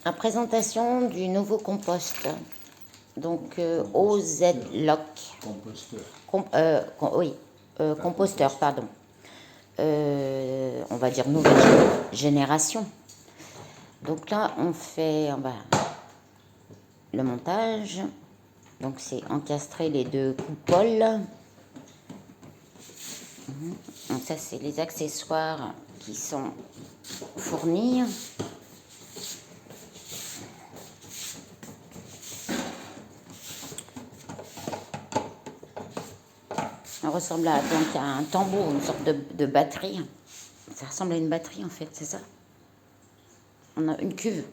La présentation du nouveau compost, donc OZ-Lock, composteur, pardon. On va dire nouvelle génération. Donc là, on fait le montage. Donc c'est encastrer les deux coupoles. Donc ça, c'est les accessoires qui sont fournis. Ça ressemble donc à un tambour, une sorte de batterie. Ça ressemble à une batterie en fait, c'est ça. On a une cuve.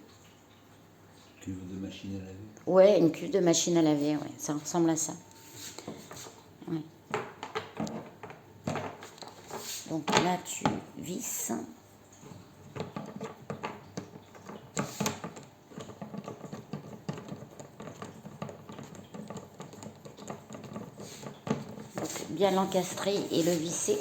Cuve de machine à laver. Ouais, une cuve de machine à laver, ouais. Ça ressemble à ça. Ouais. Donc là, tu visses. Donc, bien l'encastrer et le visser.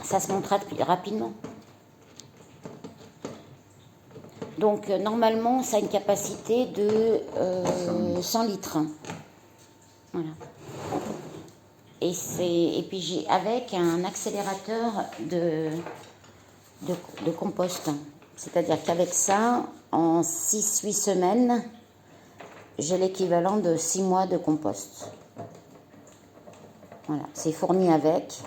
Ça se montre rapidement. Donc normalement, ça a une capacité de 100 litres. Voilà. Et puis j'ai avec un accélérateur de compost. C'est-à-dire qu'avec ça, en 6-8 semaines, j'ai l'équivalent de 6 mois de compost. Voilà, c'est fourni avec.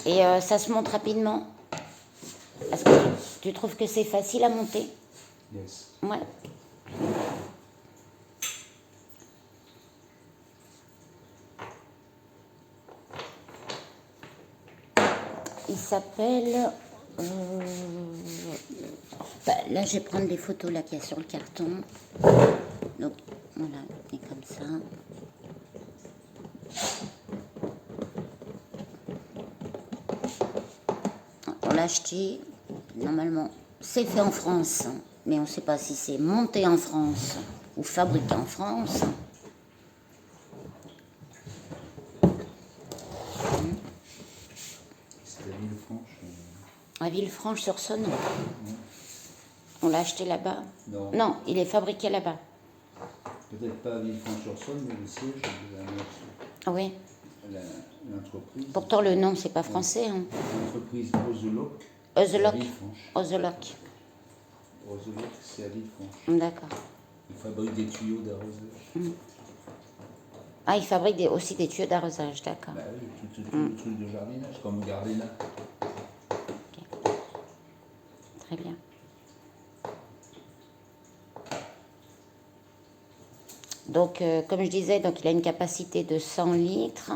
Et ça se monte rapidement. Est-ce que tu trouves que c'est facile à monter? Yes. Ouais. Il s'appelle... là, je vais prendre les photos là qu'il y a sur le carton. Donc, voilà, et comme ça. On l'a acheté, normalement, c'est fait en France, mais on ne sait pas si c'est monté en France ou fabriqué en France. C'est à Villefranche. À Villefranche-sur-Saône. On l'a acheté là-bas. Non, il est fabriqué là-bas. Peut-être pas à Villefranche-sur-Saône, mais le siège de Oui. l'entreprise. Pourtant, le nom, c'est pas français. Hein. L'entreprise Ozelock. Ozelock, c'est à Villefranche. D'accord. Il fabrique des tuyaux d'arrosage. Ah, il fabrique aussi des tuyaux d'arrosage, d'accord. Bah oui, tout le truc de jardinage, comme Gardena. Okay. Très bien. Donc, comme je disais, donc, il a une capacité de 100 litres.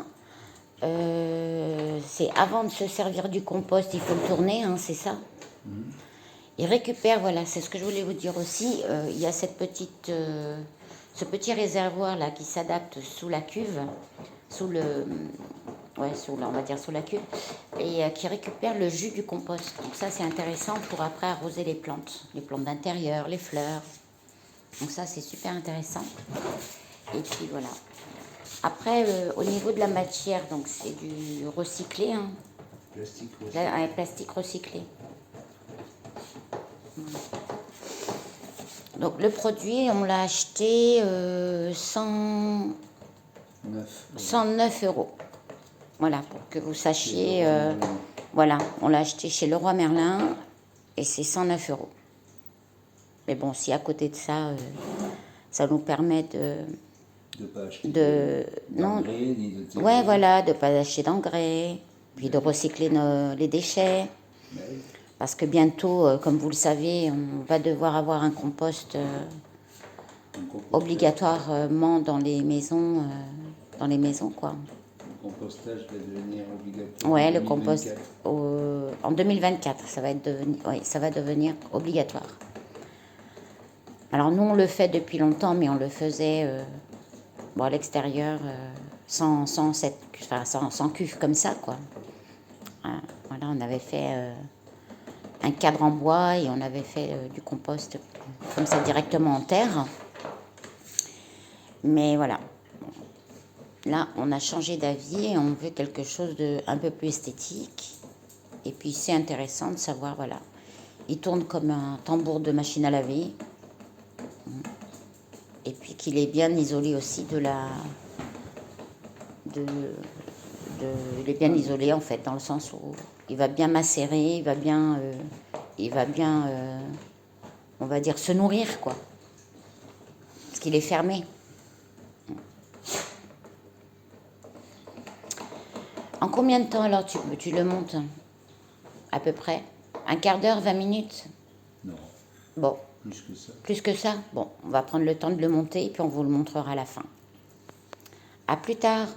C'est avant de se servir du compost, il faut le tourner, hein, c'est ça. Il récupère, voilà, c'est ce que je voulais vous dire aussi. Il y a ce petit réservoir là qui s'adapte sous la cuve, on va dire sous la cuve, et qui récupère le jus du compost. Donc ça, c'est intéressant pour après arroser les plantes d'intérieur, les fleurs. Donc ça, c'est super intéressant. Et puis voilà. Après, au niveau de la matière, donc c'est du recyclé, hein. Plastique recyclé. Donc le produit, on l'a acheté 109 euros. Voilà, pour que vous sachiez. Voilà, on l'a acheté chez Leroy Merlin et c'est 109 euros. Mais bon, si à côté de ça, ça nous permet de pas acheter d'engrais, ni de terreau. Ouais, voilà, de ne pas acheter d'engrais, puis de recycler les déchets. Oui. Parce que bientôt, comme vous le savez, on va devoir avoir un compost obligatoirement dans les maisons, quoi. Le compostage va devenir obligatoire. Ouais, le compost en 2024, ça va devenir obligatoire. Alors nous, on le fait depuis longtemps, mais on le faisait bon, à l'extérieur, sans cuve comme ça, quoi. Voilà, on avait fait un cadre en bois et on avait fait du compost comme ça directement en terre. Mais voilà, là, on a changé d'avis et on veut quelque chose de un peu plus esthétique. Et puis c'est intéressant de savoir, voilà, il tourne comme un tambour de machine à laver. Et puis qu'il est bien isolé aussi il est bien isolé en fait, dans le sens où il va bien macérer, il va bien, on va dire, se nourrir, quoi. Parce qu'il est fermé. En combien de temps alors tu le montes? À peu près un quart d'heure, 20 minutes? Non, Bon, plus que ça. plus que ça? Bon, on va prendre le temps de le monter et puis on vous le montrera à la fin. À plus tard.